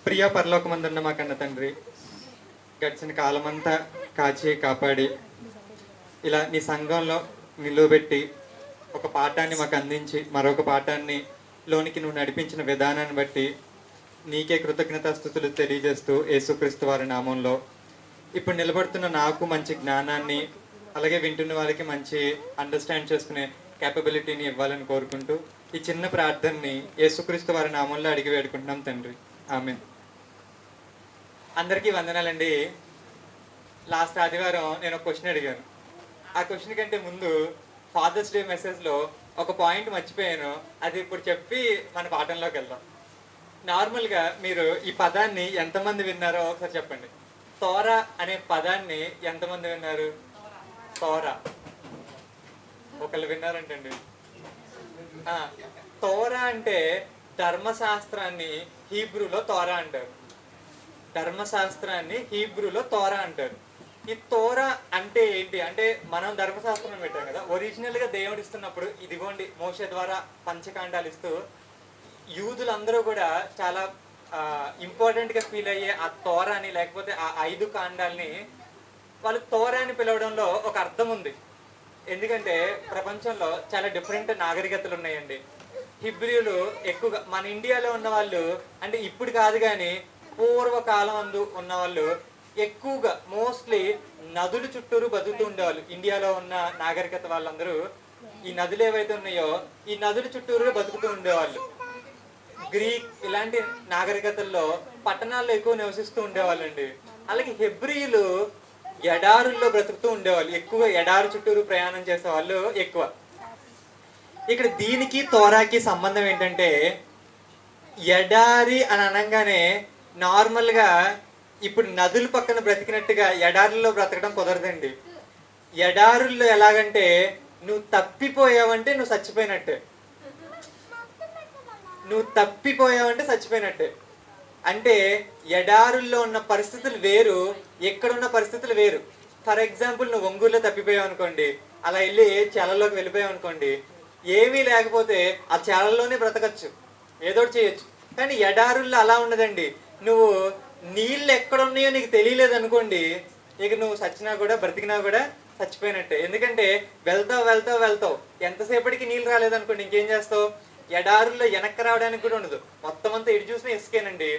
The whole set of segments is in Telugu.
ప్రియ పరలోకమందున్న మా కన్న తండ్రి, గడిచిన కాలమంతా కాచి కాపాడి ఇలా నీ సంఘంలో నిలువబెట్టి ఒక పాఠాన్ని మాకు అందించి మరొక పాఠాన్ని లోనికి నువ్వు నడిపించిన విధానాన్ని బట్టి నీకే కృతజ్ఞతాస్తుతులు తెలియజేస్తూ యేసుక్రీస్తు వారి నామంలో ఇప్పుడు నిలబడుతున్న నాకు మంచి జ్ఞానాన్ని, అలాగే వింటున్న వారికి మంచి అండర్స్టాండ్ చేసుకునే క్యాపబిలిటీని ఇవ్వాలని కోరుకుంటూ ఈ చిన్న ప్రార్థనని యేసుక్రీస్తు వారి నామంలో అడిగి వేడుకుంటున్నాం తండ్రి. ఆమేన్. అందరికీ వందనాలండి. లాస్ట్ ఆదివారం నేను ఒక క్వశ్చన్ అడిగాను. ఆ క్వశ్చన్ కంటే ముందు ఫాదర్స్ డే మెసేజ్లో ఒక పాయింట్ మర్చిపోయాను. అది ఇప్పుడు చెప్పి మన పాఠంలోకి వెళ్దాం. నార్మల్గా మీరు ఈ పదాన్ని ఎంతమంది విన్నారో ఒకసారి చెప్పండి. తోరా అనే పదాన్ని ఎంతమంది విన్నారు? తోరా ఒకళ్ళు విన్నారంటండి. తోరా అంటే ధర్మశాస్త్రాన్ని హీబ్రూలో తోరా అంటారు. ధర్మశాస్త్రాన్ని హీబ్రూలో తోరా అంటారు. ఈ తోరా అంటే ఏంటి అంటే, మనం ధర్మశాస్త్రం పెట్టాం కదా, ఒరిజినల్గా దేవుడు ఇస్తున్నప్పుడు ఇదిగోండి మోషే ద్వారా పంచకాండాలు ఇస్తూ యూదులందరూ కూడా చాలా ఇంపార్టెంట్గా ఫీల్ అయ్యే ఆ తోరాని, లేకపోతే ఆ 5 కాండాల్ని వాళ్ళు తోరా అని పిలవడంలో ఒక అర్థం ఉంది. ఎందుకంటే ప్రపంచంలో చాలా డిఫరెంట్ నాగరికతలు ఉన్నాయండి. హిబ్రియులు ఎక్కువగా మన ఇండియాలో ఉన్న వాళ్ళు, అంటే ఇప్పుడు కాదు కానీ పూర్వకాలం అందు ఉన్న వాళ్ళు ఎక్కువగా మోస్ట్లీ నదుల చుట్టూరు బతుకుతూ ఉండేవాళ్ళు. ఇండియాలో ఉన్న నాగరికత వాళ్ళందరూ ఈ నదులు ఏవైతే ఉన్నాయో ఈ నదుల చుట్టూరు బతుకుతూ ఉండేవాళ్ళు. గ్రీక్ ఇలాంటి నాగరికతల్లో పట్టణాల్లో ఎక్కువ నివసిస్తూ ఉండేవాళ్ళు అండి. అలాగే హెబ్రియులు ఎడారుల్లో బ్రతుకుతూ ఉండేవాళ్ళు. ఎక్కువగా ఎడారి చుట్టూరు ప్రయాణం చేసే వాళ్ళు ఎక్కువ. ఇక్కడ దీనికి తోరాకి సంబంధం ఏంటంటే, ఎడారి అని అనగానే నార్మల్గా ఇప్పుడు నదుల పక్కన బ్రతికినట్టుగా ఎడారుల్లో బ్రతకడం కుదరదండి. ఎడారుల్లో ఎలాగంటే, నువ్వు తప్పిపోయావంటే నువ్వు చచ్చిపోయినట్టే. నువ్వు తప్పిపోయావంటే చచ్చిపోయినట్టే. అంటే ఎడారుల్లో ఉన్న పరిస్థితులు వేరు, ఎక్కడున్న పరిస్థితులు వేరు. ఫర్ ఎగ్జాంపుల్, నువ్వు ఒంగూరులో తప్పిపోయావు అనుకోండి, అలా వెళ్ళి చెలలోకి వెళ్ళిపోయావు అనుకోండి, ఏమీ లేకపోతే ఆ చెలలోనే బ్రతకచ్చు, ఏదోటి చేయొచ్చు. కానీ ఎడారుల్లో అలా ఉండదండి. నువ్వు నీళ్ళు ఎక్కడున్నాయో నీకు తెలియలేదు అనుకోండి, ఇక నువ్వు చచ్చినా కూడా బ్రతికినా కూడా చచ్చిపోయినట్టే. ఎందుకంటే వెళ్తావు వెళ్తావు వెళ్తావు, ఎంతసేపటికి నీళ్ళు రాలేదనుకోండి ఇంకేం చేస్తావు? ఎడారుల్లో వెనక్కి రావడానికి కూడా ఉండదు, మొత్తం అంతా ఎటు చూసినా ఇసుకేనండి.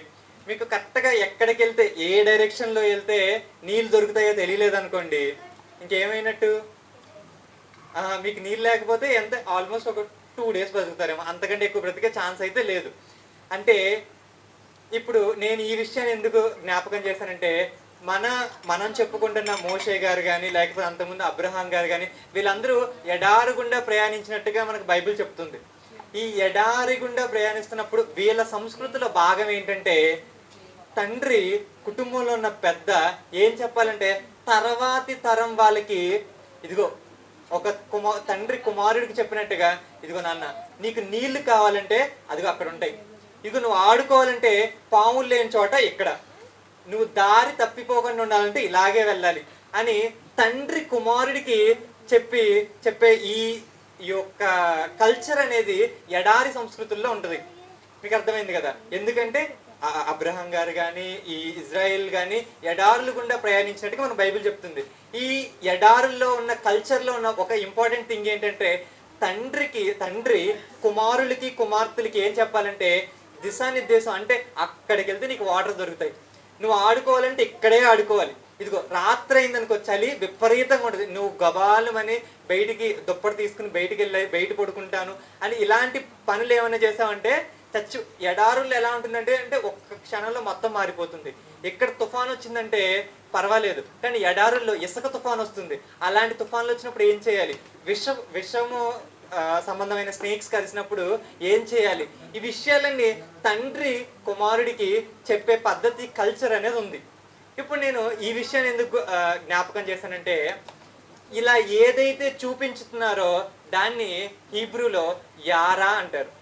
మీకు కరెక్ట్గా ఎక్కడికి వెళ్తే, ఏ డైరెక్షన్లో వెళ్తే నీళ్ళు దొరుకుతాయో తెలియలేదు అనుకోండి, ఇంకేమైనట్టు? మీకు నీళ్ళు లేకపోతే ఎంత ఆల్మోస్ట్ ఒక 2 days బ్రతుకుతారేమో, అంతకంటే ఎక్కువ బ్రతికే ఛాన్స్ అయితే లేదు. అంటే ఇప్పుడు నేను ఈ విషయాన్ని ఎందుకు జ్ఞాపకం చేశానంటే, మనం చెప్పుకుంటున్న మోషే గారు కానీ, లేకపోతే అంతకుముందు అబ్రహాం గారు కానీ, వీళ్ళందరూ ఎడారి గుండా ప్రయాణించినట్టుగా మనకు బైబిల్ చెప్తుంది. ఈ ఎడారి గుండా ప్రయాణిస్తున్నప్పుడు వీళ్ళ సంస్కృతిలో భాగం ఏంటంటే, తండ్రి కుటుంబంలో ఉన్న పెద్ద ఏం చెప్పాలంటే, తర్వాతి తరం వాళ్ళకి ఇదిగో ఒక తండ్రి కుమారుడికి చెప్పినట్టుగా, ఇదిగో నాన్న నీకు నీళ్లు కావాలంటే అదిగో అక్కడ ఉంటాయి, ఇదిగో నువ్వు ఆడుకోవాలంటే పాములు లేని చోట ఇక్కడ, నువ్వు దారి తప్పిపోకుండా ఉండాలంటే ఇలాగే వెళ్ళాలి అని తండ్రి కుమారుడికి చెప్పే ఈ యొక్క కల్చర్ అనేది ఎడారి సంస్కృతుల్లో ఉంటుంది. మీకు అర్థమైంది కదా? ఎందుకంటే అబ్రహాం గారు కానీ, ఈ ఇజ్రాయెల్ కానీ ఎడారులు గుండా ప్రయాణించినట్టుగా మన బైబిల్ చెప్తుంది. ఈ ఎడారుల్లో ఉన్న కల్చర్లో ఉన్న ఒక ఇంపార్టెంట్ థింగ్ ఏంటంటే, తండ్రి కుమారులకి కుమార్తెలకి ఏం చెప్పాలంటే దిశానిర్దేశం. అంటే అక్కడికి వెళ్తే నీకు వాటర్ దొరుకుతాయి, నువ్వు ఆడుకోవాలంటే ఇక్కడే ఆడుకోవాలి. ఇదిగో రాత్రి అయిందనుకో చలి విపరీతంగా ఉంటుంది, నువ్వు గబాలమని బయటికి దుప్పటి తీసుకుని బయటికి వెళ్ళి బయట పడుకుంటాను అని ఇలాంటి పనులు ఏమైనా చేసావంటే ఎడారుల్లో ఎలా ఉంటుందంటే ఒక్క క్షణంలో మొత్తం మారిపోతుంది. ఎక్కడ తుఫాన్ వచ్చిందంటే పర్వాలేదు, కానీ ఎడారుల్లో ఇసుక తుఫాన్ వస్తుంది. అలాంటి తుఫాన్లు వచ్చినప్పుడు ఏం చేయాలి? విషము సంబంధమైన స్నేక్స్ కలిసినప్పుడు ఏం చేయాలి? ఈ విషయాలన్నీ తండ్రి కుమారుడికి చెప్పే పద్ధతి, కల్చర్ అనేది ఉంది. ఇప్పుడు నేను ఈ విషయాన్ని ఎందుకు జ్ఞాపకం చేశానంటే, ఇలా ఏదైతే చూపించుతున్నారో దాన్ని హీబ్రూలో యారా అంటారు.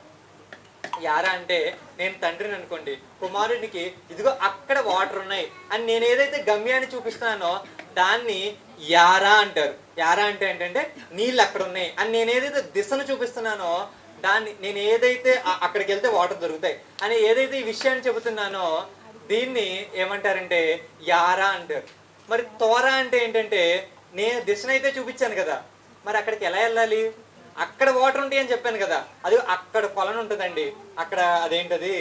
యారా అంటే, నేను తండ్రిని అనుకోండి, కుమారుడికి ఇదిగో అక్కడ వాటర్ ఉన్నాయి అని నేను ఏదైతే గమ్యాన్ని చూపిస్తున్నానో దాన్ని యారా అంటారు. యారా అంటే ఏంటంటే నీళ్ళు అక్కడ ఉన్నాయి అని నేను ఏదైతే దిశను చూపిస్తున్నానో దాన్ని, నేను ఏదైతే అక్కడికి వెళ్తే వాటర్ దొరుకుతాయి అని ఏదైతే ఈ విషయాన్ని చెబుతున్నానో దీన్ని ఏమంటారంటే యారా అంటారు. మరి తోరా అంటే ఏంటంటే నేను దిశనైతే చూపించాను కదా, మరి అక్కడికి ఎలా వెళ్ళాలి? అక్కడ వాటర్ ఉంటాయి అని చెప్పాను కదా, అది అక్కడ కొలను ఉంటుందండి. అక్కడ అదేంటది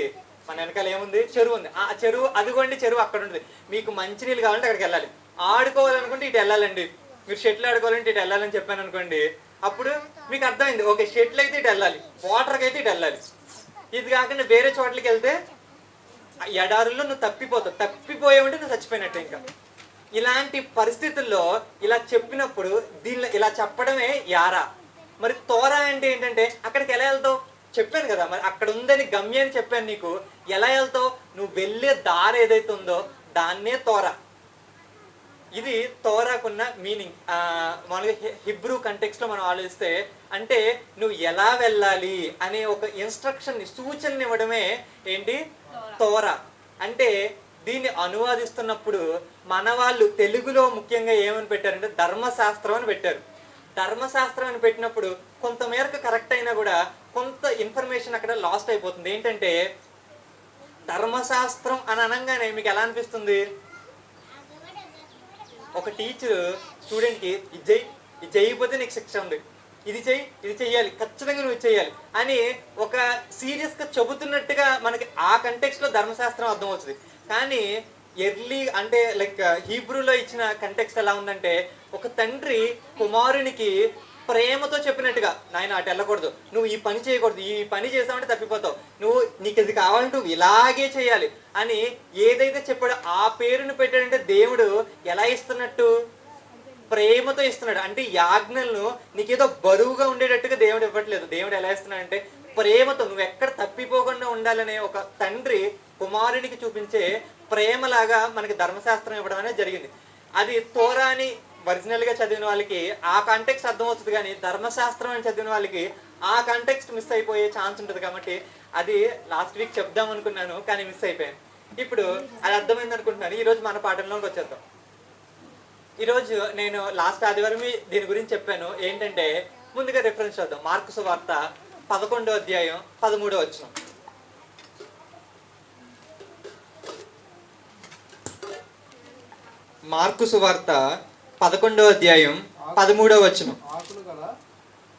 మన వెనకాల ఏముంది, చెరువు ఉంది. ఆ చెరువు అదిగోండి, చెరువు అక్కడ ఉంటుంది. మీకు మంచినీళ్ళు కావాలంటే అక్కడికి వెళ్ళాలి. ఆడుకోవాలనుకుంటే ఇటు వెళ్ళాలండి. మీరు షెటిల్ ఆడుకోవాలంటే ఇటు వెళ్ళాలని చెప్పాను అనుకోండి, అప్పుడు మీకు అర్థమైంది, ఓకే షెటిల్ అయితే ఇటు వెళ్ళాలి, వాటర్కి అయితే ఇటు వెళ్ళాలి. ఇది కాకుండా వేరే చోట్లకి వెళ్తే ఎడారుల్లో నువ్వు తప్పిపోతావు, తప్పిపోయావంటే నువ్వు చచ్చిపోయినట్టే. ఇంకా ఇలాంటి పరిస్థితుల్లో ఇలా చెప్పినప్పుడు దీనిలో ఇలా చెప్పడమే యారా. మరి తోరా అంటే ఏంటంటే అక్కడికి ఎలా వెళ్తావు చెప్పాను కదా, మరి అక్కడ ఉందని గమ్యాన్ని చెప్పాను నీకు, ఎలా వెళ్తావు? నువ్వు వెళ్ళే దారి ఏదైతే ఉందో దాన్నే తోరా. ఇది తోరాకున్న మీనింగ్. మామూలుగా హిబ్రూ కంటెక్స్ట్లో మనం ఆలోచిస్తే అంటే నువ్వు ఎలా వెళ్ళాలి అనే ఒక ఇన్స్ట్రక్షన్ని, సూచనని ఇవ్వడమే ఏంటి తోరా అంటే. దీన్ని అనువాదిస్తున్నప్పుడు మన వాళ్ళు తెలుగులో ముఖ్యంగా ఏమని పెట్టారంటే ధర్మశాస్త్రం అని పెట్టారు. ధర్మశాస్త్రం అని పెట్టినప్పుడు కొంతమేరకు కరెక్ట్ అయినా కూడా కొంత ఇన్ఫర్మేషన్ అక్కడ లాస్ట్ అయిపోతుంది. ఏంటంటే ధర్మశాస్త్రం అని అనగానే మీకు ఎలా అనిపిస్తుంది? ఒక టీచర్ స్టూడెంట్కి ఇది చేయకపోతే నీకు శిక్ష ఉంది, ఇది చెయ్యాలి, ఖచ్చితంగా నువ్వు చేయాలి అని ఒక సీరియస్గా చెబుతున్నట్టుగా మనకి ఆ కంటెక్స్ట్లో ధర్మశాస్త్రం అర్థమవుతుంది. కానీ ఎర్లీ అంటే లైక్ హీబ్రూలో ఇచ్చిన కంటెక్స్ట్ ఎలా ఉందంటే ఒక తండ్రి కుమారునికి ప్రేమతో చెప్పినట్టుగా, నాయన అటు వెళ్ళకూడదు, నువ్వు ఈ పని చేయకూడదు, ఈ పని చేసావంటే తప్పిపోతావు, నీకు ఇది కావాలంటే నువ్వు ఇలాగే చేయాలి అని ఏదైతే చెప్పాడో ఆ పేరును పెట్టాడంటే దేవుడు ఎలా ఇస్తున్నట్టు? ప్రేమతో ఇస్తున్నాడు. అంటే యాజ్ఞలను నీకేదో బరువుగా ఉండేటట్టుగా దేవుడు ఇవ్వట్లేదు. దేవుడు ఎలా ఇస్తున్నాడంటే ప్రేమతో, నువ్వు ఎక్కడ తప్పిపోకుండా ఉండాలనే ఒక తండ్రి కుమారునికి చూపించే ప్రేమలాగా మనకి ధర్మశాస్త్రం ఇవ్వడం అనేది జరిగింది. అది తోరాని ఒరిజినల్గా చదివిన వాళ్ళకి ఆ కాంటెక్స్ట్ అర్థమవుతుంది, కానీ ధర్మశాస్త్రం అని చదివిన వాళ్ళకి ఆ కాంటెక్స్ట్ మిస్ అయిపోయే ఛాన్స్ ఉంటుంది. కాబట్టి అది లాస్ట్ వీక్ చెప్దాం అనుకున్నాను కానీ మిస్ అయిపోయాను. ఇప్పుడు అది అర్థమైంది అనుకుంటున్నాను. ఈరోజు మన పాఠంలోకి వచ్చేద్దాం. ఈరోజు నేను లాస్ట్ ఆదివారం దీని గురించి చెప్పాను. ఏంటంటే ముందుగా రిఫరెన్స్ చూద్దాం. మార్కు సువార్త 11వ అధ్యాయం 13వ వచనం. మార్కు సువార్త 11వ అధ్యాయం 13వ వచనం.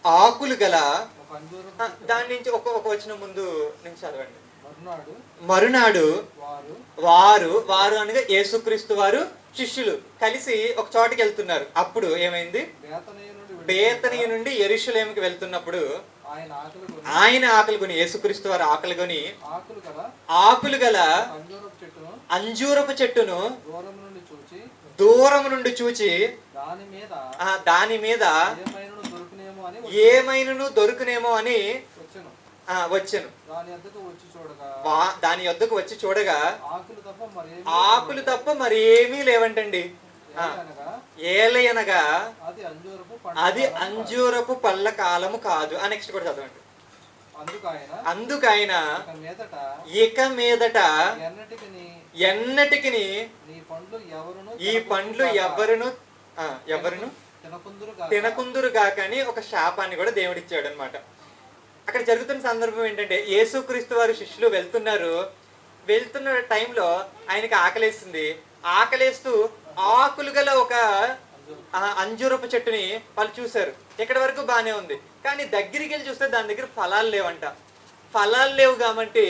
ఆకులు గల దాని నుంచి ఒక వచనం ముందు నుంచి చదవండి. మరునాడు వారు అనగా యేసుక్రీస్తు వారు శిష్యులు కలిసి ఒక చోటకి వెళ్తున్నారు. అప్పుడు ఏమైంది? బేతనీయ నుండి యెరూషలేముకి వెళ్తున్నప్పుడు ఆయన ఆకలి కొని, యేసుక్రీస్తు వారు ఆకలి కొని ఆకులు గల అంజూరపు చెట్టును దూరం నుండి చూచి దాని మీద ఏమైనను దొరుకునేమో అని వచ్చాను. దాని యొద్దకు వచ్చి చూడగా ఆకులు తప్ప మరేమీ లేవంటండి. ఏలయనగా అది అంజూరపు పళ్ళ కాలము కాదు. నెక్స్ట్ కూడా చదవండి. అందుకైన ఇక మీదట ఎన్నటికి ఈ పండ్లు ఎవరును తినకుందురు గాకని ఒక శాపాన్ని కూడా దేవుడిచ్చాడు అనమాట. అక్కడ జరుగుతున్న సందర్భం ఏంటంటే యేసుక్రీస్తు వారి శిష్యులు వెళ్తున్న టైంలో ఆయనకి ఆకలేస్తుంది. ఆకలేస్తూ ఆకులు గల ఒక అంజూరపు చెట్టుని వాళ్ళు చూశారు. ఇక్కడ వరకు బాగానే ఉంది, కానీ దగ్గరికి వెళ్ళి చూస్తే దాని దగ్గర ఫలాలు లేవంట. ఫలాలు లేవు కాబట్టి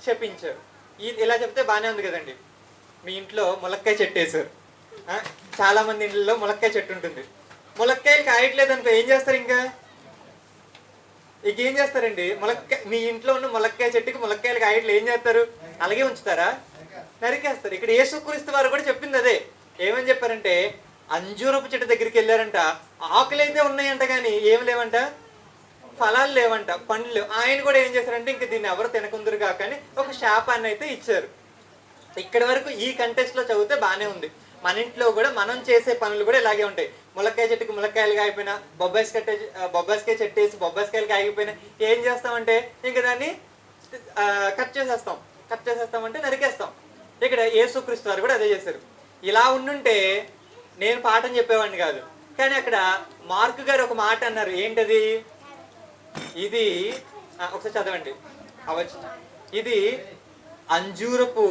శపించారు. ఇలా చెప్తే బాగానే ఉంది కదండి. మీ ఇంట్లో ములక్కాయ చెట్టు వేసారు. చాలా మంది ఇంట్లో ములక్కాయ చెట్టు ఉంటుంది. ములక్కాయలు కాయట్లేదు అనుకో ఏం చేస్తారు? ఏం చేస్తారండి? మీ ఇంట్లో ఉన్న ములక్కాయ చెట్టుకి ములక్కాయలు కాయట్లు ఏం చేస్తారు? అలాగే ఉంచుతారా? నరికేస్తారు. ఇక్కడ యేసుక్రీస్తు వారు కూడా చెప్పింది అదే. ఏమని చెప్పారంటే అంజూరపు చెట్టు దగ్గరికి వెళ్ళారంట. ఆకులైతే ఉన్నాయంట కానీ ఏం లేవంట, ఫలాలు లేవంట, పండ్లు లేవు. ఆయన కూడా ఏం చేశారంటే ఇంక దీన్ని ఎవరు తినకుందరు కాకని ఒక శాపాన్ని అయితే ఇచ్చారు. ఇక్కడి వరకు ఈ కంటెక్స్ట్ లో చదివితే బాగానే ఉంది. మన ఇంట్లో కూడా మనం చేసే పనులు కూడా ఇలాగే ఉంటాయి. ములక్కాయ చెట్టుకి ములక్కాయలు కాగిపోయినా, బొబ్బాయికాయ చెట్టు వేసి బొబ్బాయికాయలు కాగిపోయినా ఏం చేస్తామంటే ఇంక దాన్ని కట్ చేసేస్తామంటే నరికేస్తాం. ఇక్కడ యేసుక్రీస్తు వారు కూడా అదే చేశారు. ఇలా ఉండుంటే నేను పాఠం చెప్పేవాడిని కాదు. కానీ అక్కడ మార్కు గారు ఒక మాట అన్నారు. ఏంటది? ఇది ఒకసారి చదవండి అవచ్చు. ఇది అంజూరపు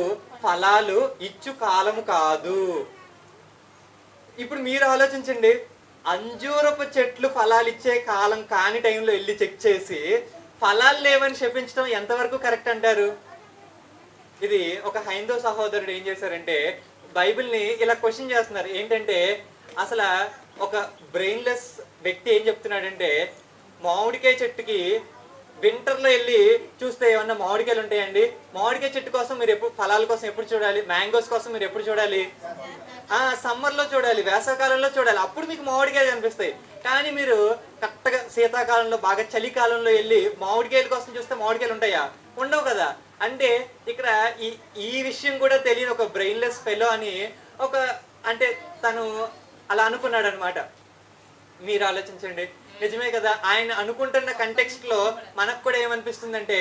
ఫలాలు ఇచ్చు కాలము కాదు. ఇప్పుడు మీరు ఆలోచించండి, అంజూరపు చెట్లు ఫలాలు ఇచ్చే కాలం కాని టైంలో వెళ్ళి చెక్ చేసి ఫలాలు లేవని శపించడం ఎంతవరకు కరెక్ట్ అంటారు? ఇది ఒక హైందవ సహోదరుడు ఏం చేశారంటే బైబిల్ని ఇలా క్వశ్చన్ చేస్తున్నారు. ఏంటంటే అసలు ఒక బ్రెయిన్లెస్ వ్యక్తి ఏం చెప్తున్నాడంటే, మామిడికాయ చెట్టుకి వింటర్లో వెళ్ళి చూస్తే ఏమన్నా మామిడికాయలు ఉంటాయండి? మామిడికాయ చెట్టు కోసం మీరు ఎప్పుడు, ఫలాల కోసం ఎప్పుడు చూడాలి? మ్యాంగోస్ కోసం మీరు ఎప్పుడు చూడాలి? సమ్మర్లో చూడాలి, వేసవకాలంలో చూడాలి, అప్పుడు మీకు మామిడికాయలు కనిపిస్తాయి. కానీ మీరు కరెక్ట్గా శీతాకాలంలో బాగా చలికాలంలో వెళ్ళి మామిడికాయల కోసం చూస్తే మామిడికాయలు ఉంటాయా? ఉండవు కదా. అంటే ఇక్కడ ఈ విషయం కూడా తెలియని ఒక బ్రెయిన్లెస్ ఫెలో అని ఒక, అంటే తను అలా అనుకున్నాడు అనమాట. మీరు ఆలోచించండి, నిజమే కదా. ఆయన అనుకుంటున్న కంటెక్స్ట్ లో మనకు కూడా ఏమనిపిస్తుందంటే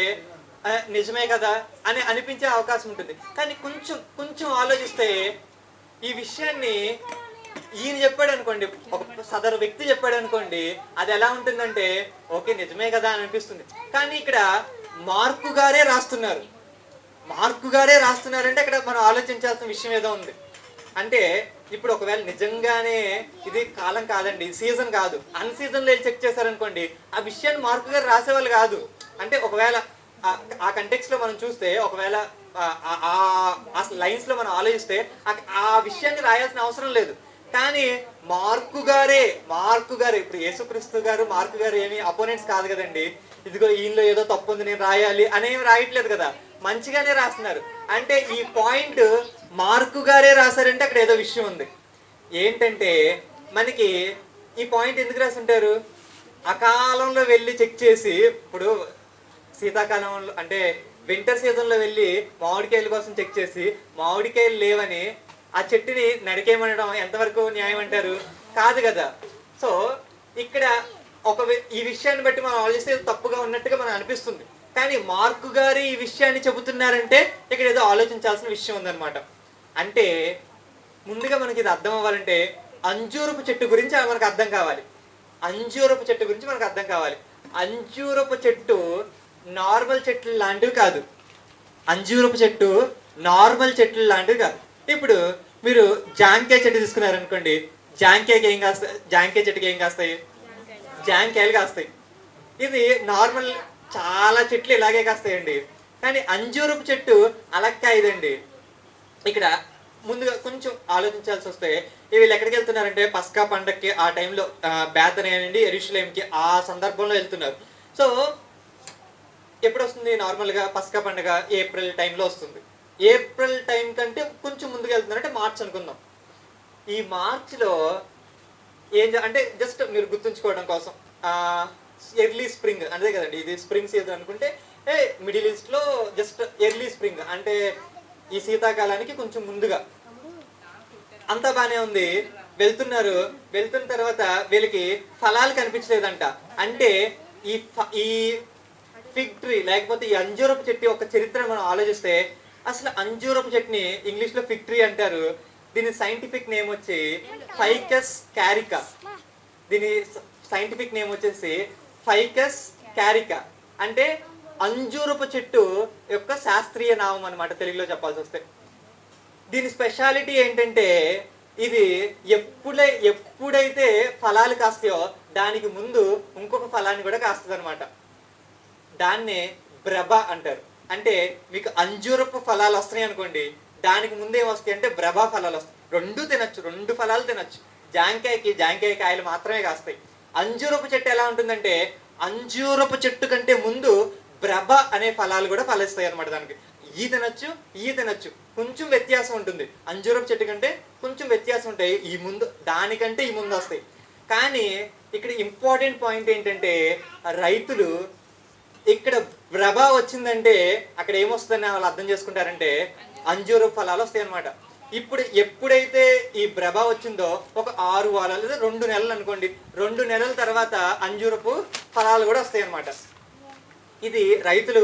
నిజమే కదా అని అనిపించే అవకాశం ఉంటుంది. కానీ కొంచెం కొంచెం ఆలోచిస్తే ఈ విషయాన్ని ఈయన చెప్పాడు అనుకోండి, ఒక సదరు వ్యక్తి చెప్పాడు అనుకోండి, అది ఎలా ఉంటుందంటే ఓకే నిజమే కదా అని అనిపిస్తుంది. కానీ ఇక్కడ మార్కు గారే రాస్తున్నారు. మార్కు గారే రాస్తున్నారంటే అక్కడ మనం ఆలోచించాల్సిన విషయం ఏదో ఉంది. అంటే ఇప్పుడు ఒకవేళ నిజంగానే ఇది కాలం కాదండి, సీజన్ కాదు, అన్ సీజన్లో వెళ్ళి చెక్ చేశారనుకోండి, ఆ విషయాన్ని మార్కు గారు రాసేవాళ్ళు కాదు. అంటే ఒకవేళ ఆ కంటెక్స్ట్ లో మనం చూస్తే, ఒకవేళ ఆ లైన్స్ లో మనం ఆలోచిస్తే ఆ విషయాన్ని రాయాల్సిన అవసరం లేదు. కానీ మార్కు గారే ఇప్పుడు యేసుక్రీస్తు గారు మార్కు గారు ఏమి అపోనెంట్స్ కాదు కదండి. ఇదిగో ఈయనలో ఏదో తప్పు ఉంది నేను రాయాలి అనేవి రాయట్లేదు కదా, మంచిగానే రాస్తున్నారు. అంటే ఈ పాయింట్ మార్కు గారే రాశారంటే అక్కడ ఏదో విషయం ఉంది. ఏంటంటే మనకి ఈ పాయింట్ ఎందుకు రాసింటారు? అకాలంలో వెళ్ళి చెక్ చేసి, ఇప్పుడు శీతాకాలంలో అంటే వింటర్ సీజన్లో వెళ్ళి మామిడికాయల కోసం చెక్ చేసి మామిడికాయలు లేవని ఆ చెట్టుని నరికేయమనడం ఎంతవరకు న్యాయం అంటారు? కాదు కదా. సో ఇక్కడ ఈ విషయాన్ని బట్టి మనం ఆలోచిస్తే తప్పుగా ఉన్నట్టుగా మనకు అనిపిస్తుంది. కానీ మార్కు గారు ఈ విషయాన్ని చెబుతున్నారంటే ఇక్కడ ఏదో ఆలోచించాల్సిన విషయం ఉందన్నమాట. అంటే ముందుగా మనకి ఇది అర్థం అవ్వాలంటే అంజూరపు చెట్టు గురించి మనకు అర్థం కావాలి. అంజూరపు చెట్టు గురించి మనకు అర్థం కావాలి. అంజూరపు చెట్టు నార్మల్ చెట్లు లాంటివి కాదు. అంజూరపు చెట్టు నార్మల్ చెట్లు లాంటివి కాదు. ఇప్పుడు మీరు జాంకాయ చెట్టు తీసుకున్నారనుకోండి, జాంకాయ చెట్టుకి ఏం కాస్తాయి? జాంకాయలు కాస్తాయి. ఇది నార్మల్ చాలా చెట్లు ఇలాగే కాస్తాయండి. కానీ అంజూరపు చెట్టు అలా కాయదండి. ఇక్కడ ముందుగా కొంచెం ఆలోచించాల్సి వస్తే వీళ్ళు ఎక్కడికి వెళ్తున్నారంటే పస్కా పండగకి, ఆ టైంలో బేతనియా నుండి యెరూషలేంకి ఆ సందర్భంలో వెళ్తున్నారు. సో ఎప్పుడు వస్తుంది? నార్మల్గా పస్కా పండుగ ఏప్రిల్ టైంలో వస్తుంది. ఏప్రిల్ టైం కంటే కొంచెం ముందుకు వెళ్తున్నారు, అంటే మార్చ్ అనుకుందాం. ఈ మార్చ్లో అంటే జస్ట్ మీరు గుర్తుంచుకోవడం కోసం ఎర్లీ స్ప్రింగ్ అంతే కదండి, ఇది స్ప్రింగ్ సీజన్ అనుకుంటే మిడిల్ ఈస్ట్లో జస్ట్ ఎర్లీ స్ప్రింగ్ అంటే ఈ శీతాకాలానికి కొంచెం ముందుగా. అంతా బాగానే ఉంది, వెళ్తున్నారు. వెళ్తున్న తర్వాత వీళ్ళకి ఫలాలు కనిపించలేదంట. అంటే ఈ ఫిగ్ ట్రీ లేకపోతే ఈ అంజూరపు చెట్టు యొక్క చరిత్ర మనం ఆలోచిస్తే, అసలు అంజూరపు చెట్టుని ఇంగ్లీష్లో ఫిగ్ ట్రీ అంటారు. దీని సైంటిఫిక్ నేమ్ వచ్చి ఫైకస్ క్యారికా. దీని సైంటిఫిక్ నేమ్ వచ్చేసి ఫైకస్ క్యారికా, అంటే అంజూరపు చెట్టు యొక్క శాస్త్రీయ నామం అనమాట తెలుగులో చెప్పాల్సి వస్తే. దీని స్పెషాలిటీ ఏంటంటే ఇది ఎప్పుడైతే ఫలాలు కాస్తాయో దానికి ముందు ఇంకొక ఫలాన్ని కూడా కాస్తుంది అనమాట. దాన్నే బ్రబ అంటారు. అంటే మీకు అంజూరపు ఫలాలు వస్తున్నాయి అనుకోండి, దానికి ముందు ఏం వస్తాయి అంటే బ్రబా ఫలాలు వస్తాయి. రెండు తినచ్చు, రెండు ఫలాలు తినచ్చు. జాంకాయ కాయలు మాత్రమే కాస్తాయి. అంజూరపు చెట్టు ఎలా ఉంటుందంటే అంజూరపు చెట్టు కంటే ముందు బ్రబ అనే ఫలాలు కూడా ఫలిస్తాయి అనమాట. దానికి ఈ తినచ్చు, కొంచెం వ్యత్యాసం ఉంటుంది. అంజూరపు చెట్టు కంటే కొంచెం వ్యత్యాసం ఉంటాయి. దానికంటే ఈ ముందు వస్తాయి. కానీ ఇక్కడ ఇంపార్టెంట్ పాయింట్ ఏంటంటే రైతులు ఇక్కడ బ్రబా వచ్చిందంటే అక్కడ ఏమొస్తుందని వాళ్ళు అర్థం చేసుకుంటారంటే అంజూరపు ఫలాలు వస్తాయి అనమాట. ఎప్పుడైతే ఈ బ్రబా వచ్చిందో ఒక 6 వారాలు లేదా 2 నెలలు అనుకోండి, 2 నెలల తర్వాత అంజూరపు ఫలాలు కూడా వస్తాయి అనమాట. ఇది రైతులు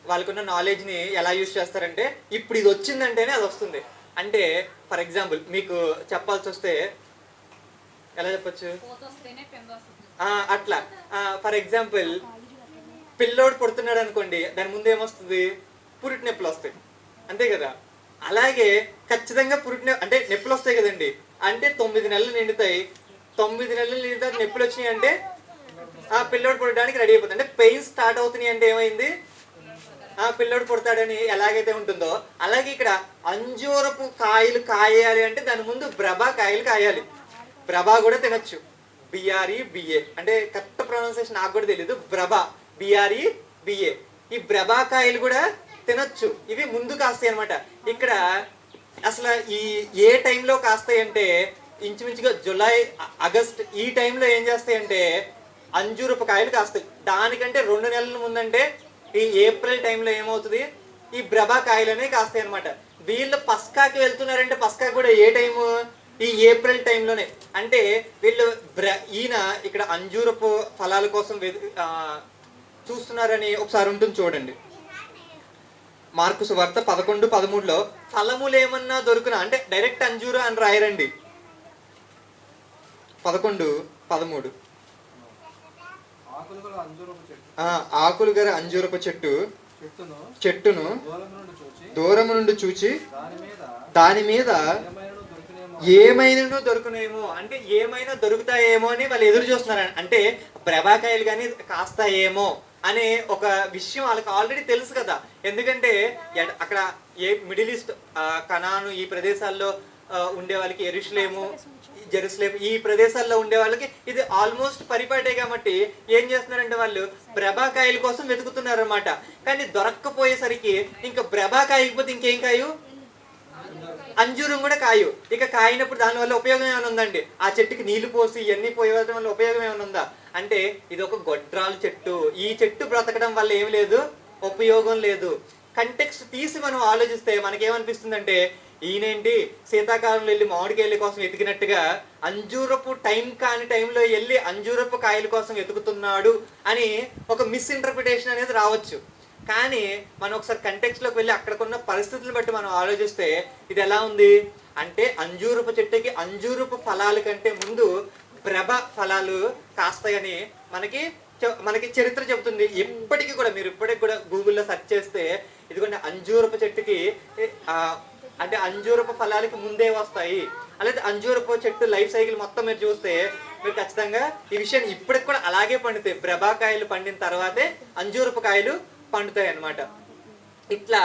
వాళ్ళకున్న నాలెడ్జ్ని ఎలా యూజ్ చేస్తారంటే, ఇప్పుడు ఇది వచ్చిందంటేనే అది వస్తుంది. అంటే ఫర్ ఎగ్జాంపుల్ మీకు చెప్పాల్సి వస్తే ఎలా చెప్పచ్చు, అట్లా ఫర్ ఎగ్జాంపుల్ పిల్లోడు పుడుతున్నాడు అనుకోండి, దాని ముందు ఏమొస్తుంది? పురిటి నొప్పులు వస్తాయి, అంతే కదా. అలాగే ఖచ్చితంగా అంటే నొప్పులు వస్తాయి కదండి. అంటే 9 నెలలు నిండుతాయి. 9 నెలలు నిండుతాయి, నొప్పులు వచ్చినాయి అంటే ఆ పిల్లోడు పుట్టడానికి రెడీ అయిపోతుంది. అంటే పెయిన్ స్టార్ట్ అవుతున్నాయి అంటే ఏమైంది? ఆ పిల్లోడు పుడతాడని ఎలాగైతే ఉంటుందో అలాగే ఇక్కడ అంజూరపు కాయలు కాయాలి అంటే దాని ముందు బ్రబా కాయలు కాయాలి. బ్రబా కూడా తినొచ్చు, BREBA అంటే కరెక్ట్ ప్రొనౌన్సియేషన్ నాకు కూడా తెలీదు. బ్రబా BREBA, ఈ బ్రబా కాయలు కూడా తినొచ్చు. ఇవి ముందు కాస్తాయి అనమాట. ఇక్కడ అసలు ఈ ఏ టైంలో కాస్తాయి అంటే ఇంచుమించుగా జూలై, ఆగస్ట్ ఈ టైంలో ఏం చేస్తాయంటే అంజూరపు కాయలు కాస్తాయి. దానికంటే 2 నెలల ముందంటే ఈ ఏప్రిల్ టైంలో ఏమవుతుంది? ఈ బ్రబా కాయలు అనేవి కాస్తాయి అనమాట. వీళ్ళు పస్కాకి వెళ్తున్నారంటే పస్కా కూడా ఏ టైము? ఈ ఏప్రిల్ టైంలోనే. అంటే వీళ్ళు ఈయన ఇక్కడ అంజూరపు ఫలాల కోసం చూస్తున్నారని ఒకసారి ఉంటుంది చూడండి. మార్కు సువార్త 11:13లో ఫలములు ఏమన్నా దొరుకునా అంటే డైరెక్ట్ అంజూరు అని రాయరండి. 11:13 ఆకులు గల అంజూరపు చెట్టును దూరము నుండి చూచి దాని మీద ఏమైనా దొరుకునేమో అంటే ఏమైనా దొరుకుతాయేమో అని వాళ్ళు ఎదురు చూస్తున్నారు. అంటే బ్రబాకాయలు కానీ కాస్తాయేమో అనే ఒక విషయం వాళ్ళకి ఆల్రెడీ తెలుసు కదా. ఎందుకంటే అక్కడ మిడిల్ ఈస్ట్, కనాను ఈ ప్రదేశాల్లో ఉండే వాళ్ళకి, యెరూషలేము, జెరూసలేం ఈ ప్రదేశాల్లో ఉండే వాళ్ళకి ఇది ఆల్మోస్ట్ పరిపాటే కాబట్టి ఏం చేస్తున్నారంటే వాళ్ళు బ్రబాకాయల కోసం వెతుకుతున్నారు అనమాట. కానీ దొరక్కపోయేసరికి ఇంకా బ్రబాకాయకపోతే ఇంకేం కాయు? అంజూరం కూడా కాయు. ఇక కాయినప్పుడు దానివల్ల ఉపయోగం ఏమైనా ఉందండి? ఆ చెట్టుకి నీళ్లు పోసి ఇవన్నీ పోయడం వల్ల ఉపయోగం ఏమైనా ఉందా అంటే ఇది ఒక గొడ్రాలు చెట్టు. ఈ చెట్టు బ్రతకడం వల్ల ఏమి లేదు, ఉపయోగం లేదు. కంటెక్స్ట్ తీసి మనం ఆలోచిస్తే మనకేమనిపిస్తుందంటే ఈయనేంటి శీతాకాలంలో వెళ్ళి మామిడికాయల కోసం ఎతికినట్టుగా అంజూరపు టైం కాని టైంలో వెళ్ళి అంజూరపు కాయల కోసం వెతుకుతున్నాడు అని ఒక మిస్ఇంటర్ప్రిటేషన్ అనేది రావచ్చు. కానీ మనం ఒకసారి కంటెక్స్ట్లోకి వెళ్ళి అక్కడికున్న పరిస్థితులను బట్టి మనం ఆలోచిస్తే ఇది ఎలా ఉంది అంటే అంజూరపు చెట్టుకి అంజూరపు ఫలాల కంటే ముందు బ్రబ ఫలాలు కాస్తాయని మనకి చరిత్ర చెబుతుంది. ఇప్పటికీ కూడా మీరు ఇప్పటికి కూడా గూగుల్లో సెర్చ్ చేస్తే ఇదిగోండి అంజూరపు చెట్టుకి అంటే అంజూరపు ఫలాలకి ముందే వస్తాయి. అలాగే అంజూరపు చెట్టు లైఫ్ సైకిల్ మొత్తం మీరు చూస్తే మీరు ఖచ్చితంగా ఈ విషయం ఇప్పటికి కూడా అలాగే పండుతాయి. బ్రబాకాయలు పండిన తర్వాతే అంజూరపు కాయలు పండుతాయి అన్నమాట. ఇట్లా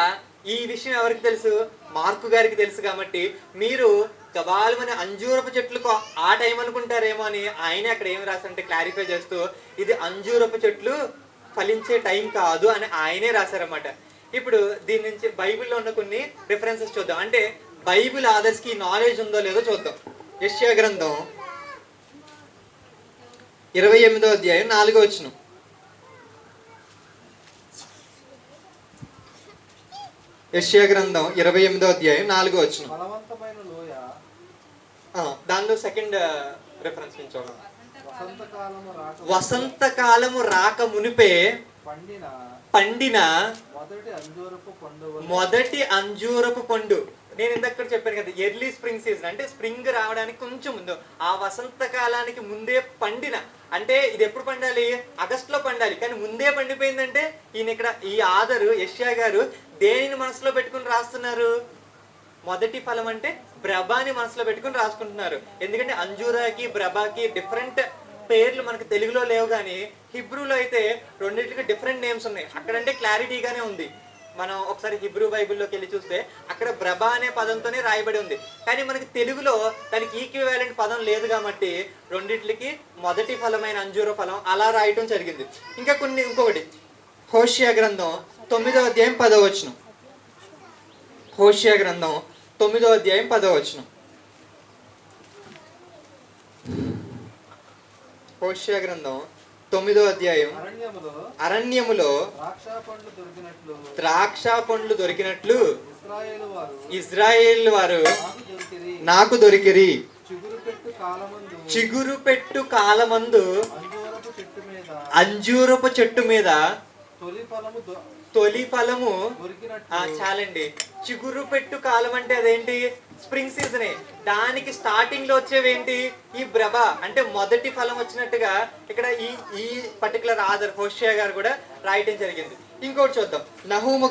ఈ విషయం ఎవరికి తెలుసు? మార్కు గారికి తెలుసు. కాబట్టి మీరు గబాలమని అంజూరపు చెట్లకు ఆ టైం అనుకుంటారేమో అని ఆయన అక్కడ ఏమి రాశారంటే క్లారిఫై చేస్తూ ఇది అంజూరపు చెట్లు ఫలించే టైం కాదు అని ఆయనే రాశారన్నమాట. ఇప్పుడు దీని నుంచి బైబిల్లో ఉన్న కొన్ని రిఫరెన్సెస్ చూద్దాం. అంటే బైబిల్ ఆదర్శకి నాలెడ్జ్ ఉందో లేదో చూద్దాం. యెషయా గ్రంథం 28వ అధ్యాయం 4వ వచనం. యెషయా గ్రంథం 28వ అధ్యాయం 4వ వచనం. దానిలో సెకండ్ రిఫరెన్స్ నుంచి చూద్దాం. వసంతకాలము రాక మునిపే పండిన మొదటి అంజూరపు పండు. నేను ఇందక్కడ చెప్పాను కదా ఎర్లీ స్ప్రింగ్ సీజన్ అంటే స్ప్రింగ్ రావడానికి కొంచెం ముందు ఆ వసంత కాలానికి ముందే పండిన అంటే ఇది ఎప్పుడు పండాలి? ఆగస్టులో పండాలి. కానీ ముందే పండిపోయిందంటే ఈయన ఇక్కడ ఈ ఆధరు యెషయా గారు దేనిని మనసులో పెట్టుకుని రాస్తున్నారు? మొదటి ఫలం అంటే బ్రబాని మనసులో పెట్టుకుని రాసుకుంటున్నారు. ఎందుకంటే అంజూరాకి బ్రబాకి డిఫరెంట్ పేర్లు మనకు తెలుగులో లేవు, కానీ హిబ్రూలో అయితే రెండింటికి డిఫరెంట్ నేమ్స్ ఉన్నాయి. అక్కడంటే క్లారిటీగానే ఉంది. మనం ఒకసారి హిబ్రూ బైబిల్లోకి వెళ్ళి చూస్తే అక్కడ బ్రబా అనే పదంతోనే రాయబడి ఉంది. కానీ మనకి తెలుగులో దానికి ఈక్వివాలెంట్ పదం లేదు కాబట్టి రెండింటికి మొదటి ఫలమైన అంజూర ఫలం అలా రాయటం జరిగింది. ఇంకొకటి హోషియా గ్రంథం 9వ అధ్యాయం 10వ వచనం. హోషియా గ్రంథం 9వ అధ్యాయం 10వ వచనం. హోషియా గ్రంథం 9వ అధ్యాయం. అరణ్యములో ద్రాక్ష పండ్లు దొరికినట్లు ఇజ్రాయేలు వారు నాకు దొరికిరి. చిగురు పెట్టు కాలమందు అంజూరపు చెట్టు మీద తొలి ఫలము చాలండి. చిగురు పెట్టు కాలం అంటే అదేంటి? స్ప్రింగ్ సీజనే. దానికి స్టార్టింగ్ లో వచ్చేవేంటి? ఈ బ్రబ అంటే మొదటి ఫలం వచ్చినట్టుగా ఇక్కడ ఈ ఈ పర్టికులర్ ఆధర్ హోషియా గారు కూడా రాయటం జరిగింది. ఇంకోటి చూద్దాం. నహూము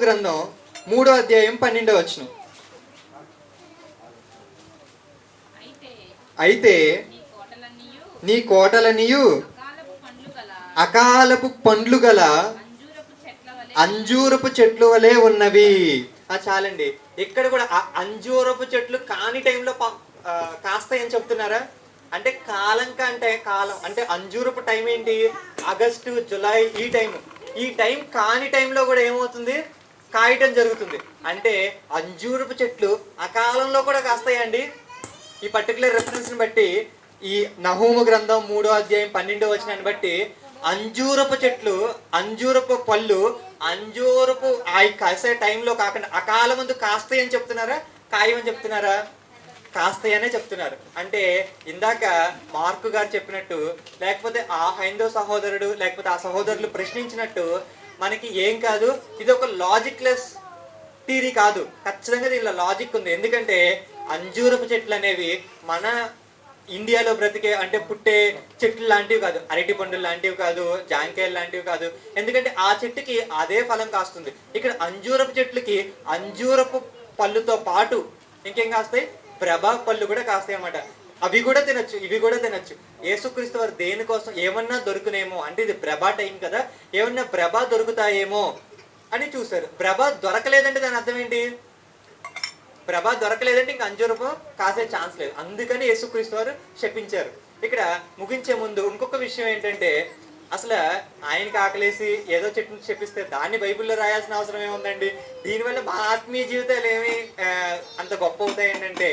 గ్రంథం 3వ అధ్యాయం 12వ వచనం. అయితే నీ కోటలనియు అకాలపు పండ్లు గల అంజూరపు చెట్లు వలె ఉన్నవి. చాలండి. ఇక్కడ కూడా అంజూరపు చెట్లు కాని టైంలో కాస్తాయని చెప్తున్నారా? అంటే కాలం కంటే కాలం అంటే అంజూరపు టైం ఏంటి? ఆగస్టు, జులై ఈ టైం కాని టైంలో కూడా ఏమవుతుంది? కాయటం జరుగుతుంది. అంటే అంజూరపు చెట్లు అకాలంలో కూడా కాస్తాయండి. ఈ పర్టికులర్ రెఫరెన్స్ ని బట్టి, ఈ నహూము గ్రంథం 3వ అధ్యాయం 12వ వచనాన్ని బట్టి అంజూరపు చెట్లు, అంజూరపు పళ్ళు అంజూరపు కాసే టైంలో కాకుండా అకాలమందు కాస్తాయని చెప్తున్నారా? కాయమని చెప్తున్నారా? కాస్తాయనే చెప్తున్నారు. అంటే ఇందాక మార్కు గారు చెప్పినట్టు, లేకపోతే ఆ హైందవ సహోదరుడు లేకపోతే ఆ సహోదరులు ప్రశ్నించినట్టు మనకి ఏం కాదు, ఇది ఒక లాజిక్లెస్ థియరీ కాదు. ఖచ్చితంగా దీనిలో లాజిక్ ఉంది. ఎందుకంటే అంజూరపు చెట్లు అనేవి మన ఇండియాలో బ్రతికే అంటే పుట్టే చెట్లు లాంటివి కాదు, అరటి పండులు లాంటివి కాదు, జాంకాయలు లాంటివి కాదు. ఎందుకంటే ఆ చెట్టుకి అదే ఫలం కాస్తుంది. ఇక్కడ అంజూరపు చెట్లకి అంజూరపు పళ్ళుతో పాటు ఇంకేం కాస్తాయి? ప్రభా పళ్ళు కూడా కాస్తాయి అన్నమాట. అవి కూడా తినొచ్చు, ఇవి కూడా తినొచ్చు. యేసుక్రీస్తు వారు దేనికోసం ఏమన్నా దొరుకునేమో అంటే ఇది ప్రభా టైం కదా, ఏమన్నా ప్రభా దొరుకుతాయేమో అని చూశారు. ప్రభా దొరకలేదంటే దాని అర్థం ఏంటి? ప్రభా దొరకలేదంటే ఇంకా అంజూరపు కాసే ఛాన్స్ లేదు. అందుకని యేసుక్రీస్తు వారు శపించారు. ఇక్కడ ముగించే ముందు ఇంకొక విషయం ఏంటంటే, అసలు ఆయనకి ఆకలేసి ఏదో చెట్టును చెప్పిస్తే దాన్ని బైబిల్లో రాయాల్సిన అవసరం ఏముందండి? దీనివల్ల మా ఆత్మీయ జీవితాలు ఏమి అంత గొప్ప అవుతాయి ఏంటంటే,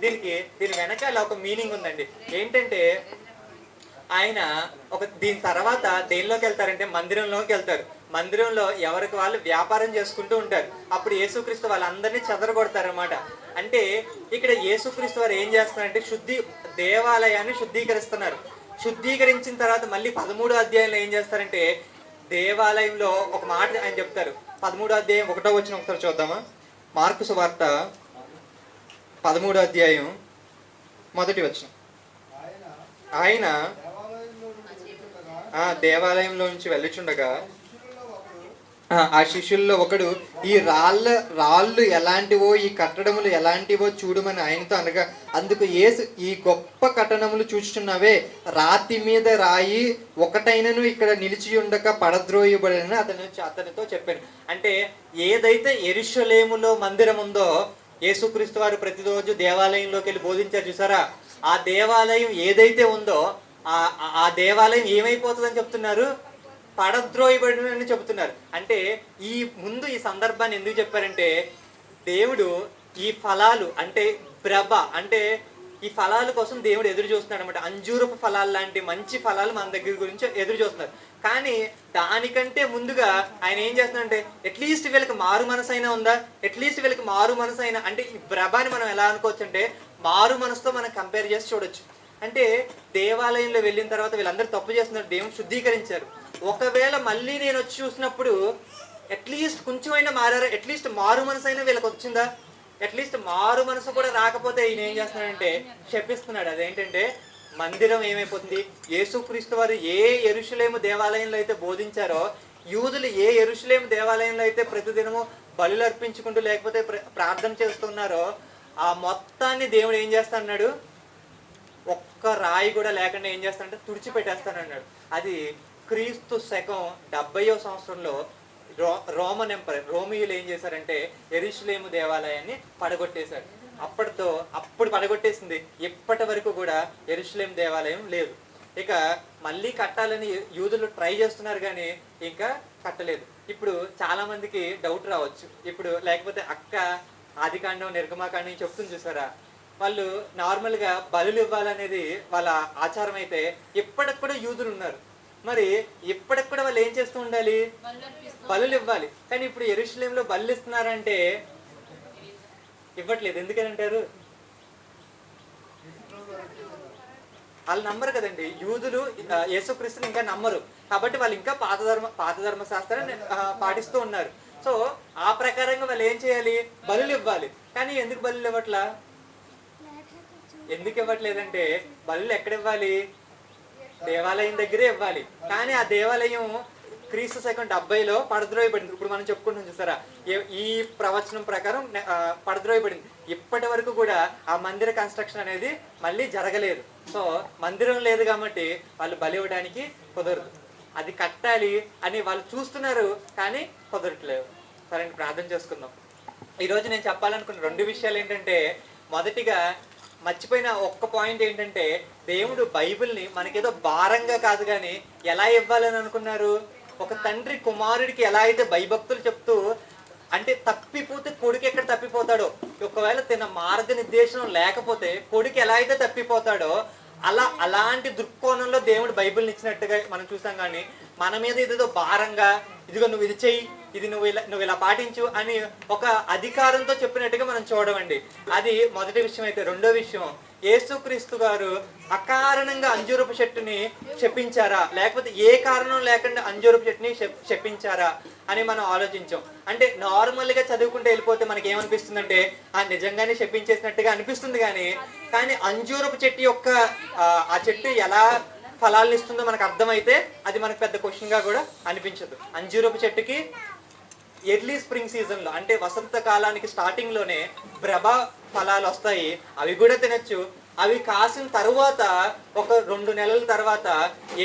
దీని వెనకాల ఒక మీనింగ్ ఉందండి. ఏంటంటే ఆయన దీని తర్వాత దేనిలోకి వెళ్తారంటే మందిరంలోకి వెళ్తారు. మందిరంలో ఎవరికి వాళ్ళు వ్యాపారం చేసుకుంటూ ఉంటారు. అప్పుడు యేసుక్రీస్తు వాళ్ళందరినీ చెదరగొడతారు అన్నమాట. అంటే ఇక్కడ యేసుక్రీస్తు వారు ఏం చేస్తున్నారంటే దేవాలయాన్ని శుద్ధీకరిస్తున్నారు. శుద్ధీకరించిన తర్వాత మళ్ళీ 13వ అధ్యాయంలో ఏం చేస్తారంటే, దేవాలయంలో ఒక మాట ఆయన చెప్తారు. 13వ అధ్యాయం 1వ వచనం ఒకసారి చూద్దామా? మార్కు సువార్త 13వ అధ్యాయం 1వ వచనం. ఆయన దేవాలయంలో నుంచి వెళ్ళుచుండగా ఆ శిష్యుల్లో ఒకడు, ఈ రాళ్ళు ఎలాంటివో, ఈ కట్టడములు ఎలాంటివో చూడమని ఆయనతో అనగా, అందుకు యేసు, ఈ గొప్ప కట్టడములు చూచుచున్నవే, రాతి మీద రాయి ఒకటైనను ఇక్కడ నిలిచి ఉండక పడద్రోయబడని అతనితో చెప్పాను. అంటే ఏదైతే యెరూషలేములో మందిరం ఉందో, యేసుక్రీస్తు వారు ప్రతిరోజు దేవాలయంలోకి వెళ్ళి బోధించారు చూసారా, ఆ దేవాలయం ఏదైతే ఉందో ఆ దేవాలయం ఏమైపోతుందని చెప్తున్నారు? పడద్రోయబడినని చెబుతున్నారు. అంటే ఈ సందర్భాన్ని ఎందుకు చెప్పారంటే, దేవుడు ఈ ఫలాలు అంటే అంటే ఈ ఫలాల కోసం దేవుడు ఎదురు చూస్తున్నాడు అనమాట. అంజూరపు ఫలాలు లాంటి మంచి ఫలాలు మన దగ్గర గురించి ఎదురు చూస్తున్నారు. కానీ దానికంటే ముందుగా ఆయన ఏం చేస్తున్నాడంటే, అట్లీస్ట్ వీళ్ళకి మారు మనసైనా ఉందా? అట్లీస్ట్ వీళ్ళకి మారు మనసైనా అంటే ఈ బ్రబాని మనం ఎలా అనుకోవచ్చు అంటే, మారు మనసుతో మనం కంపేర్ చేసి చూడొచ్చు. అంటే దేవాలయంలో వెళ్ళిన తర్వాత వీళ్ళందరూ తప్పు చేస్తున్నారు, దేవుడు శుద్ధీకరించారు. ఒకవేళ మళ్ళీ నేను వచ్చి చూసినప్పుడు అట్లీస్ట్ కొంచెమైనా మారారా, అట్లీస్ట్ మారు మనసు అయినా వీళ్ళకి వచ్చిందా? అట్లీస్ట్ మారు మనసు కూడా రాకపోతే ఈయన ఏం చేస్తున్నాడంటే శపిస్తున్నాడు. అదేంటంటే మందిరం ఏమైపోతుంది? యేసుక్రీస్తు వారు ఏ యెరూషలేము దేవాలయంలో అయితే బోధించారో, యూదులు ఏ యెరూషలేము దేవాలయంలో అయితే ప్రతిదినము బలులు అర్పించుకుంటూ లేకపోతే ప్రార్థన చేస్తున్నారో, ఆ మొత్తాన్ని దేవుడు ఏం చేస్తాడు? ఒక్క రాయి కూడా లేకుండా ఏం చేస్తాడంటే తుడిచిపెట్టేస్తానన్నాడు. అది క్రీస్తు శకం 70వ సంవత్సరంలో రోమన్ ఎంపరర్ రోమియోలు ఏం చేశారంటే యెరూషలేము దేవాలయాన్ని పడగొట్టేశారు. అప్పుడు పడగొట్టేసింది. ఇప్పటి వరకు కూడా యెరూషలేము దేవాలయం లేదు. ఇక మళ్ళీ కట్టాలని యూదులు ట్రై చేస్తున్నారు కానీ ఇంకా కట్టలేదు. ఇప్పుడు చాలా మందికి డౌట్ రావచ్చు. ఇప్పుడు లేకపోతే అక్క ఆదికాండం నిర్గమాకాండం చెప్తుంది చూసారా, వాళ్ళు నార్మల్గా బలులు ఇవ్వాలనేది వాళ్ళ ఆచారం అయితే ఇప్పటికి కూడా యూదులు ఉన్నారు. మరి ఇప్పటికి కూడా వాళ్ళు ఏం చేస్తూ ఉండాలి? బలులు ఇవ్వాలి. కానీ ఇప్పుడు యెరూషలేములో బలులు ఇస్తున్నారంటే ఇవ్వట్లేదు. ఎందుకని అంటారు? వాళ్ళు నమ్మరు కదండి. యూదులు యేసుక్రీస్తుని ఇంకా నమ్మరు, కాబట్టి వాళ్ళు ఇంకా పాత ధర్మశాస్త్రాన్ని పాటిస్తూ ఉన్నారు. సో ఆ ప్రకారంగా వాళ్ళు ఏం చేయాలి? బలులు ఇవ్వాలి. కానీ ఎందుకు బలులు ఇవ్వట్లా? ఎందుకు ఇవ్వట్లేదంటే బలులు ఎక్కడ ఇవ్వాలి? దేవాలయం దగ్గరే ఇవ్వాలి. కానీ ఆ దేవాలయం క్రీస్తు శకం 70లో పడద్రోయబడింది. ఇప్పుడు మనం చెప్పుకుంటాం చూసారా, ఈ ప్రవచనం ప్రకారం పడద్రోయబడింది. ఇప్పటి వరకు కూడా ఆ మందిర కన్స్ట్రక్షన్ అనేది మళ్ళీ జరగలేదు. సో మందిరం లేదు కాబట్టి వాళ్ళు బలి ఇవ్వడానికి కుదరదు. అది కట్టాలి అని వాళ్ళు చూస్తున్నారు, కానీ కుదరట్లేదు. సరే, ప్రార్థన చేసుకుందాం. ఈరోజు నేను చెప్పాలనుకున్న 2 విషయాలు ఏంటంటే, మొదటిగా మర్చిపోయిన ఒక్క పాయింట్ ఏంటంటే, దేవుడు బైబిల్ని మనకేదో భారంగా కాదు కానీ ఎలా ఇవ్వాలని అనుకున్నారు? ఒక తండ్రి కుమారుడికి ఎలా అయితే భయభక్తులు చెప్తూ, అంటే తప్పిపోతే కొడుకు ఎక్కడ తప్పిపోతాడో, ఒకవేళ తిన మార్గనిర్దేశం లేకపోతే కొడుకు ఎలా అయితే తప్పిపోతాడో అలాంటి దృక్కోణంలో దేవుడు బైబిల్ని ఇచ్చినట్టుగా మనం చూసాం. కానీ మన మీద ఏదేదో భారంగా, ఇదిగో నువ్వు ఇది చెయ్యి, ఇది నువ్వు ఇలా పాటించు అని ఒక అధికారంతో చెప్పినట్టుగా మనం చూడమండి. అది మొదటి విషయం. అయితే రెండో విషయం, యేసుక్రీస్తు గారు అకారణంగా అంజూరపు చెట్టుని శపించారా, లేకపోతే ఏ కారణం లేకుండా అంజూరపు చెట్టుని శపించారా అని మనం ఆలోచించాం. అంటే నార్మల్గా చదువుకుంటూ వెళ్ళిపోతే మనకి ఏమనిపిస్తుందంటే నిజంగానే శపించేసినట్టుగా అనిపిస్తుంది. కానీ అంజూరపు చెట్టు యొక్క ఆ చెట్టు ఎలా ఫలాలను ఇస్తుందో మనకు అర్థమైతే అది మనకు పెద్ద క్వశ్చన్గా కూడా అనిపించదు. అంజూరపు చెట్టుకి ఎర్లీ స్ప్రింగ్ సీజన్లో, అంటే వసంత కాలానికి స్టార్టింగ్లోనే ప్రభా ఫలాలు వస్తాయి. అవి కూడా తినచ్చు. అవి కాసిన తర్వాత ఒక 2 నెలల తర్వాత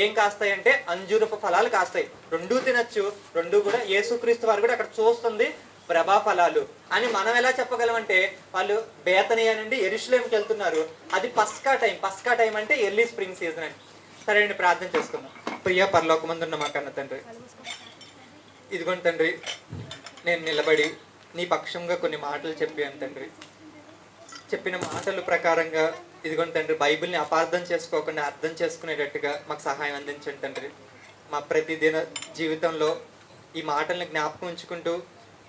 ఏం కాస్తాయి అంటే అంజూరపు ఫలాలు కాస్తాయి. 2 తినచ్చు. 2 కూడా యేసుక్రీస్తు వారు కూడా అక్కడ చూస్తుంది ప్రభా ఫలాలు అని మనం ఎలా చెప్పగలమంటే, వాళ్ళు బేతనియా నుండి యెరూషలేముకి వెళ్తున్నారు. అది పస్కా టైం అంటే ఎర్లీ స్ప్రింగ్ సీజన్ అని. సరే అండి, ప్రార్థన చేసుకుందాం. ప్రియ పరలోకమందున్న మా కన్న తండ్రి, ఇదిగోండి తండ్రి, నేను నిలబడి నీ పక్షంగా కొన్ని మాటలు చెప్పాను తండ్రి. చెప్పిన మాటల ప్రకారంగా ఇదిగోండి తండ్రి, బైబిల్ని అపార్థం చేసుకోకుండా అర్థం చేసుకునేటట్టుగా మాకు సహాయం అందించండి తండ్రి. మా ప్రతిదిన జీవితంలో ఈ మాటల్ని జ్ఞాపకం ఉంచుకుంటూ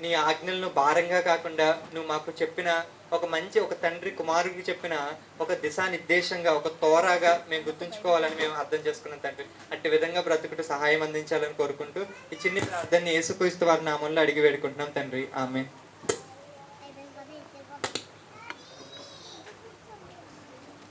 నీ ఆజ్ఞలను భారంగా కాకుండా నువ్వు మాకు చెప్పిన ఒక తండ్రి కుమారుడికి చెప్పిన ఒక దిశానిర్దేశంగా, ఒక తోరాగా మేము గుర్తుంచుకోవాలని మేము అర్థం చేసుకున్నాం తండ్రి. అట్టి విధంగా బ్రతుకుటూ సహాయం అందించాలని కోరుకుంటూ ఈ చిన్ని ప్రార్థనని యేసుక్రీస్తు వారి నామంలో అడిగి వేడుకుంటున్నాం తండ్రి. ఆమేన్.